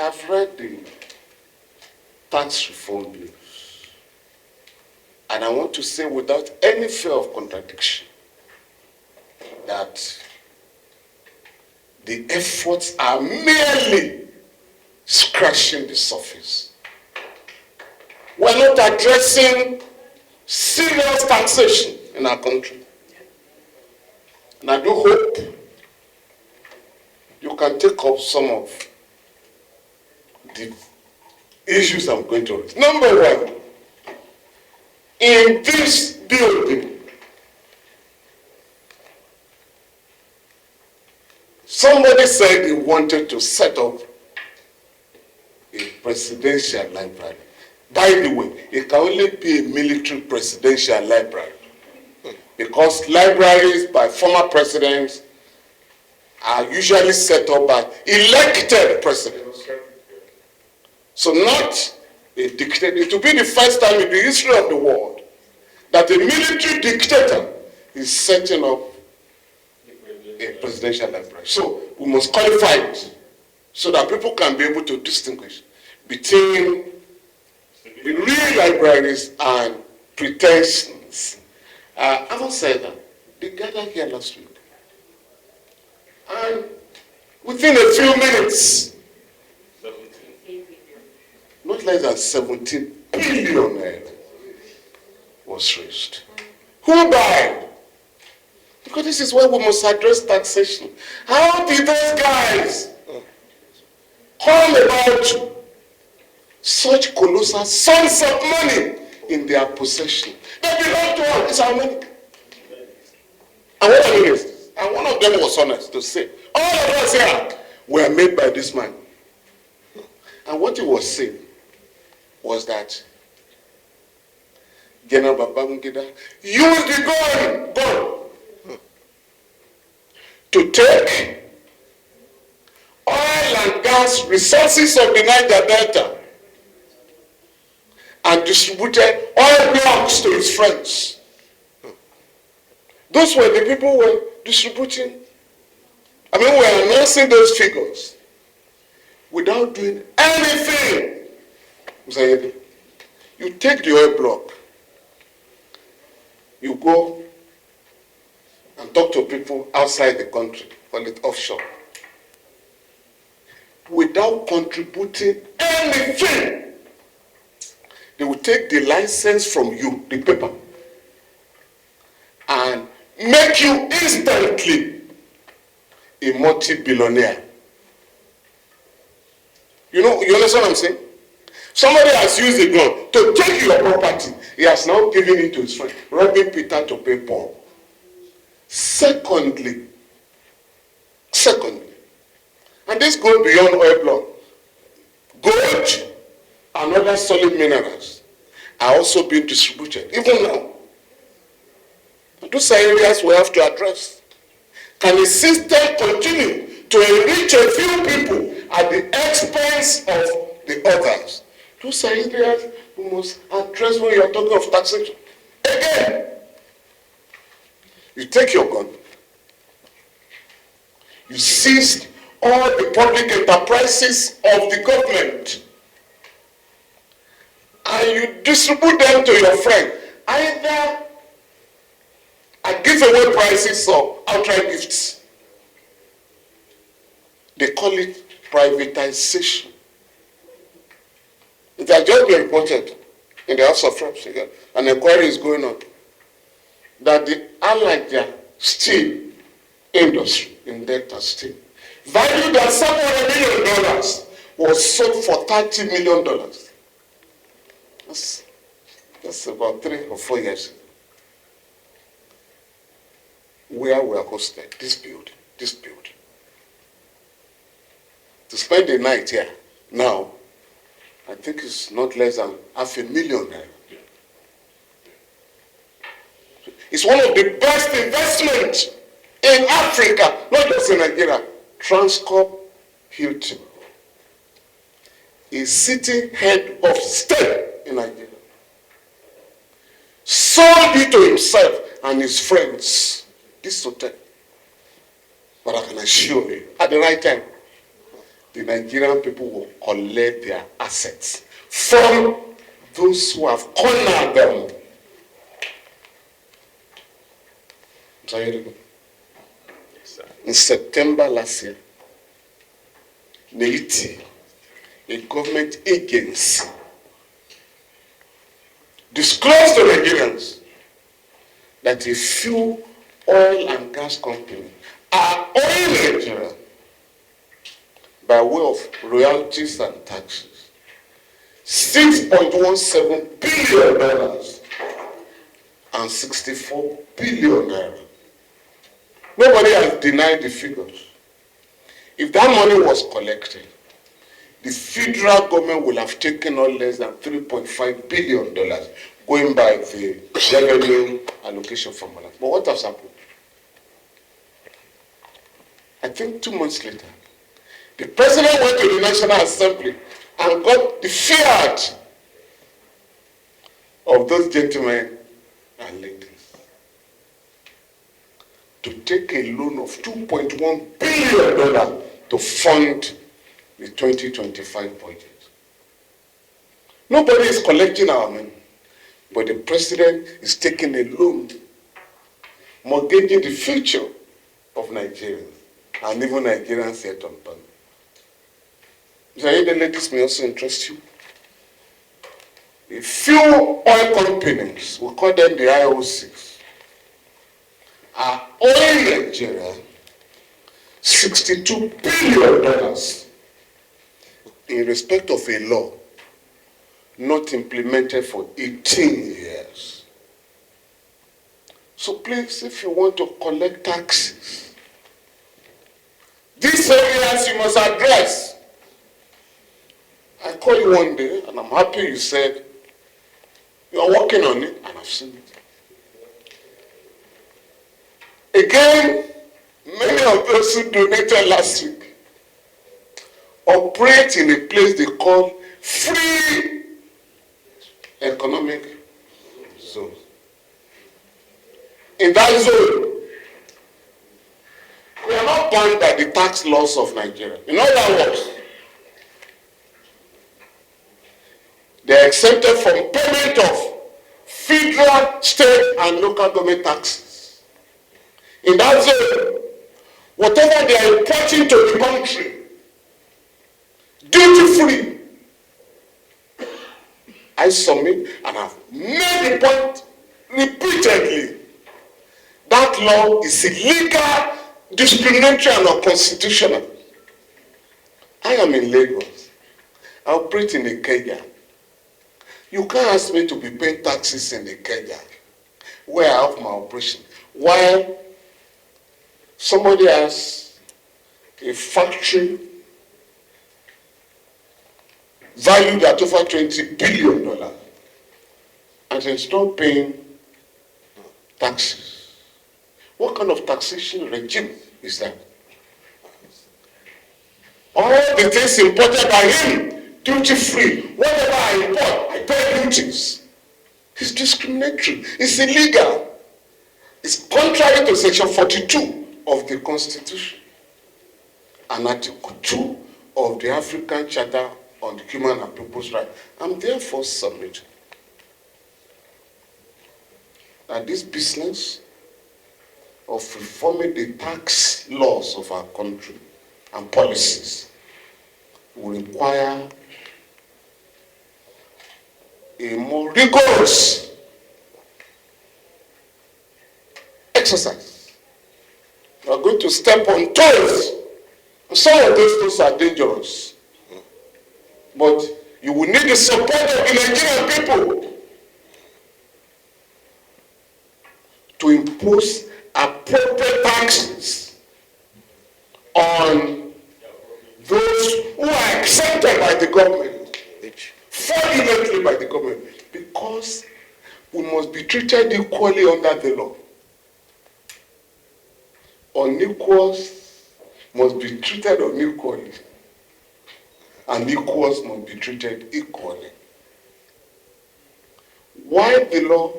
have read the tax reform bills, and I want to say without any fear of contradiction that the efforts are merely scratching the surface. We're not addressing serious taxation in our country. And I do hope you can take up some of the issues I'm going to raise. Number one, in this building, somebody said he wanted to set up a presidential library. By the way, it can only be a military presidential library because libraries by former presidents are usually set up by elected presidents. So not a dictator. It will be the first time in the history of the world that a military dictator is setting up a presidential library. So we must qualify it so that people can be able to distinguish between the real libraries and pretensions. Having said that, they gathered here last week. And within a few minutes, not less than 17 billion naira was raised. Who died? Because this is where we must address taxation. How did those guys come about such colossal sums of money in their possession? They belong to us. It's our money. And what I mean is, and one of them was honest to say, all of us here were made by this man. And what he was saying was that General Babangida used the gun to take oil and gas resources of the Niger Delta and distributed oil blocks to his friends. Those were the people who were distributing. I mean, we are announcing those figures without doing anything. You take the oil block, you go and talk to people outside the country, call it offshore, without contributing anything. They will take the license from you, the paper, and make you instantly a multi-billionaire. You understand what I'm saying? Somebody has used a gun to take your property. He has now given it to his friend, robbing Peter to pay Paul. Secondly, and this goes beyond oil block, gold and other solid minerals are also being distributed, even now. Those are areas we have to address. Can a system continue to enrich a few people at the expense of the others? Those are areas we must address when you are talking of taxation. Again, you take your gun, you seize all the public enterprises of the government, and you distribute them to your friend, either at giveaway prices or outright gifts. They call it privatization. It has just been reported in the House of Reps, an inquiry is going on, that the Allied steel industry in Delta State, valued at $700 million, was sold for $30 million. That's about 3 or 4 years ago. Where we are hosted, this building. To spend the night here, now, I think it's not less than $500,000. It's one of the best investments in Africa, not just in Nigeria. Transcorp Hilton, a city head of state in Nigeria, sold it to himself and his friends, this hotel. But I can assure you, at the right time, the Nigerian people will collect their assets from those who have cornered them. In September last year, NEITI, a government agency, disclosed to Nigerians that a few oil and gas companies are owing Nigeria by way of royalties and taxes $6.17 billion and 64 billion naira. Nobody has denied the figures. If that money was collected, the federal government will have taken no less than $3.5 billion going by the revenue allocation formula. But what has happened? I think 2 months later, the president went to the National Assembly and got the fiat of those gentlemen and ladies to take a loan of $2.1 billion to fund the 2025 budget. Nobody is collecting our money, but the president is taking a loan, mortgaging the future of Nigerians and even Nigerians yet unborn. The ladies may also interest you. A few oil companies, we call them the IOCs, are owing Nigeria $62 billion in respect of a law not implemented for 18 years. So please, if you want to collect taxes, these areas you must address. I called you one day, and I'm happy you said you are working on it, and I've seen it. Again, many of those who donated last week operate in a place they call free economic zone. In that zone, we are not bound by the tax laws of Nigeria. In other words, they are exempted from payment of federal, state, and local government taxes. In that zone, whatever they are importing to the country, duty-free. I submit and have made the point repeatedly. That law is illegal, discriminatory, and unconstitutional. I am in Lagos. I operate in a Kenya. You can't ask me to be paying taxes in the Kenya where I have my operation, while somebody has a factory valued at over $20 billion and is not paying taxes. What kind of taxation regime is that? All the things imported by him, duty-free. Whatever I import, I pay duties. It's discriminatory. It's illegal. It's contrary to Section 42 of the Constitution and Article 2 of the African Charter on the Human and People's Rights. I'm therefore submitting that this business of reforming the tax laws of our country and policies will require a more rigorous exercise. We are going to step on toes. Some of those toes are dangerous. But you will need the support of the Nigerian people to impose appropriate taxes on those who are accepted by the government, fraudulently by the government, because we must be treated equally under the law. Unequals must be treated unequally, and equals must be treated equally. Why the law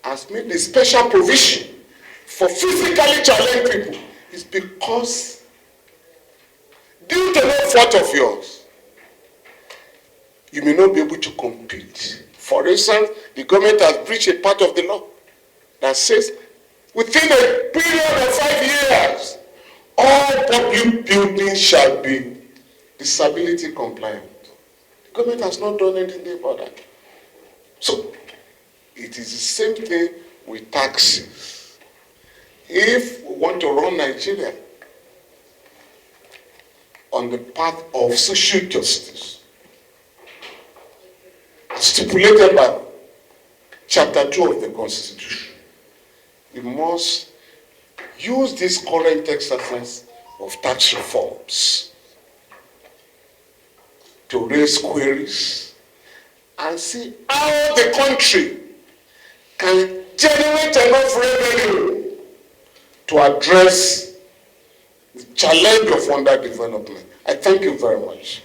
has made a special provision for physically challenged people is because due to no fault of yours, you may not be able to compete. For instance, the government has breached a part of the law that says within a period of 5 years, all public buildings shall be disability compliant. The government has not done anything about that. So, it is the same thing with taxes. If we want to run Nigeria on the path of social justice, stipulated by Chapter 2 of the Constitution, we must use this current exercise of tax reforms to raise queries and see how the country can generate enough revenue to address the challenge of underdevelopment. I thank you very much.